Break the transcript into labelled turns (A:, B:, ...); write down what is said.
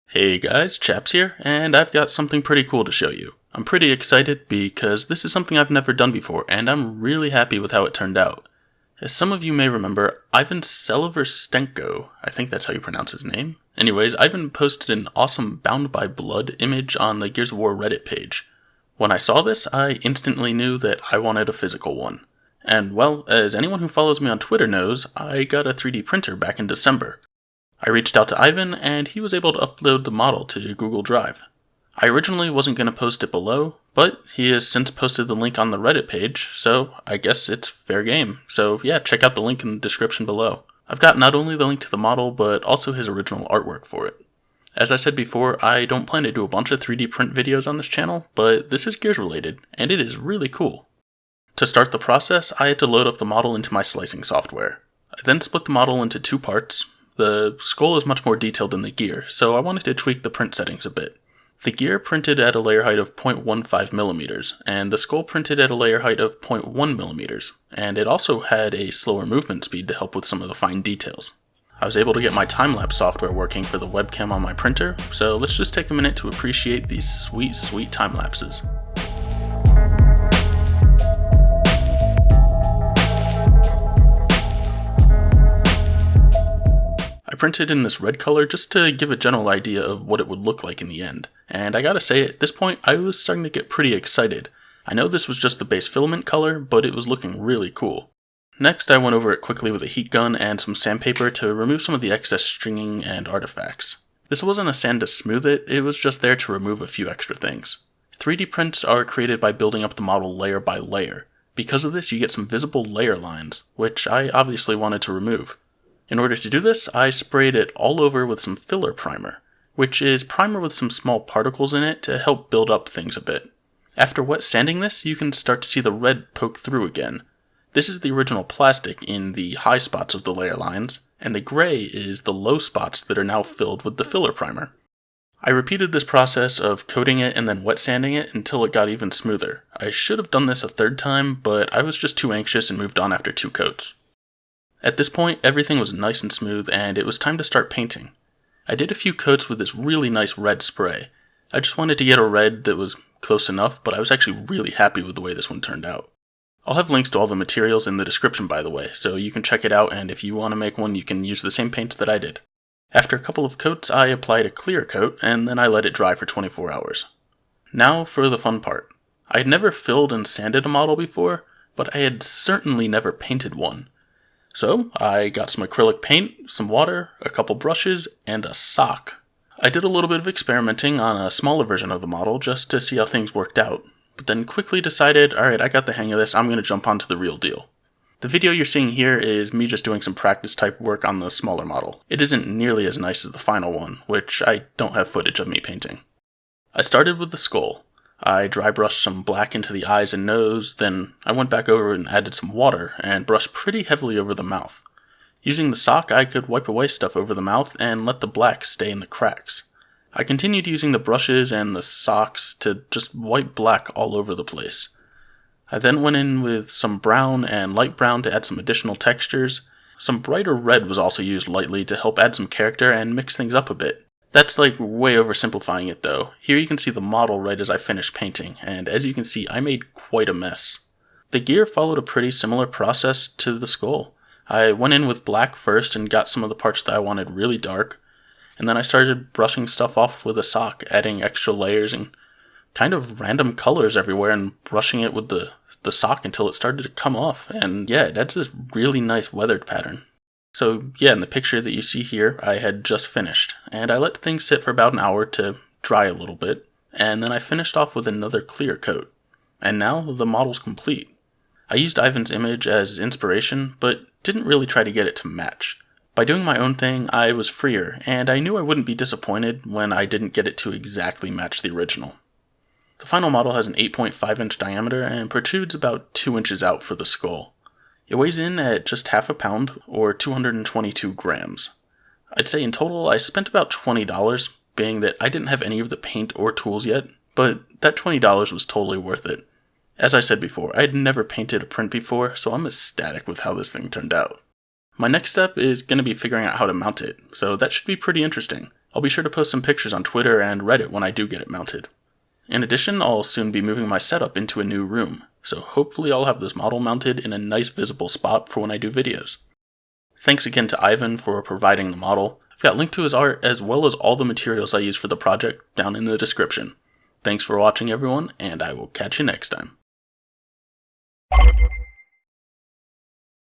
A: Hey guys, Chaps here, and I've got something pretty cool to show you. I'm pretty excited because this is something I've never done before, and I'm really happy with how it turned out. As some of you may remember, Ivan Seliversteko, I think that's how you pronounce his name. Anyways, Ivan posted an awesome Bound by Blood image on the Gears of War Reddit page. When I saw this, I instantly knew that I wanted a physical one. And well, as anyone who follows me on Twitter knows, I got a 3D printer back in December. I reached out to Ivan, and he was able to upload the model to Google Drive. I originally wasn't going to post it below, but he has since posted the link on the Reddit page, so I guess it's fair game. So yeah, check out the link in the description below. I've got not only the link to the model, but also his original artwork for it. As I said before, I don't plan to do a bunch of 3D print videos on this channel, but this is Gears related, and it is really cool. To start the process, I had to load up the model into my slicing software. I then split the model into two parts. The skull is much more detailed than the gear, so I wanted to tweak the print settings a bit. The gear printed at a layer height of 0.15mm, and the skull printed at a layer height of 0.1mm, and it also had a slower movement speed to help with some of the fine details. I was able to get my time-lapse software working for the webcam on my printer, so let's just take a minute to appreciate these sweet, sweet time-lapses. I printed in this red color just to give a general idea of what it would look like in the end, and I gotta say, at this point I was starting to get pretty excited. I know this was just the base filament color, but it was looking really cool. Next I went over it quickly with a heat gun and some sandpaper to remove some of the excess stringing and artifacts. This wasn't a sand to smooth it, it was just there to remove a few extra things. 3D prints are created by building up the model layer by layer. Because of this you get some visible layer lines, which I obviously wanted to remove. In order to do this, I sprayed it all over with some filler primer, which is primer with some small particles in it to help build up things a bit. After wet sanding this, you can start to see the red poke through again. This is the original plastic in the high spots of the layer lines, and the gray is the low spots that are now filled with the filler primer. I repeated this process of coating it and then wet sanding it until it got even smoother. I should have done this a third time, but I was just too anxious and moved on after 2 coats. At this point, everything was nice and smooth, and it was time to start painting. I did a few coats with this really nice red spray. I just wanted to get a red that was close enough, but I was actually really happy with the way this one turned out. I'll have links to all the materials in the description, by the way, so you can check it out, and if you want to make one, you can use the same paints that I did. After a couple of coats, I applied a clear coat, and then I let it dry for 24 hours. Now for the fun part. I had never filled and sanded a model before, but I had certainly never painted one. So, I got some acrylic paint, some water, a couple brushes, and a sock. I did a little bit of experimenting on a smaller version of the model just to see how things worked out, but then quickly decided, alright, I got the hang of this, I'm going to jump onto the real deal. The video you're seeing here is me just doing some practice type work on the smaller model. It isn't nearly as nice as the final one, which I don't have footage of me painting. I started with the skull. I dry brushed some black into the eyes and nose, then I went back over and added some water and brushed pretty heavily over the mouth. Using the sock, I could wipe away stuff over the mouth and let the black stay in the cracks. I continued using the brushes and the socks to just wipe black all over the place. I then went in with some brown and light brown to add some additional textures. Some brighter red was also used lightly to help add some character and mix things up a bit. That's like way oversimplifying it though. Here you can see the model right as I finished painting, and as you can see, I made quite a mess. The gear followed a pretty similar process to the skull. I went in with black first and got some of the parts that I wanted really dark, and then I started brushing stuff off with a sock, adding extra layers and kind of random colors everywhere and brushing it with the sock until it started to come off, and yeah, it adds this really nice weathered pattern. So yeah, in the picture that you see here, I had just finished, and I let things sit for about an hour to dry a little bit, and then I finished off with another clear coat. And now the model's complete. I used Ivan's image as inspiration, but didn't really try to get it to match. By doing my own thing, I was freer, and I knew I wouldn't be disappointed when I didn't get it to exactly match the original. The final model has an 8.5-inch diameter and protrudes about 2 inches out for the skull. It weighs in at just half a pound, or 222 grams. I'd say in total I spent about $20, being that I didn't have any of the paint or tools yet, but that $20 was totally worth it. As I said before, I had never painted a print before, so I'm ecstatic with how this thing turned out. My next step is going to be figuring out how to mount it, so that should be pretty interesting. I'll be sure to post some pictures on Twitter and Reddit when I do get it mounted. In addition, I'll soon be moving my setup into a new room, so hopefully I'll have this model mounted in a nice visible spot for when I do videos. Thanks again to Ivan for providing the model. I've got a link to his art as well as all the materials I use for the project down in the description. Thanks for watching everyone, and I will catch you next time.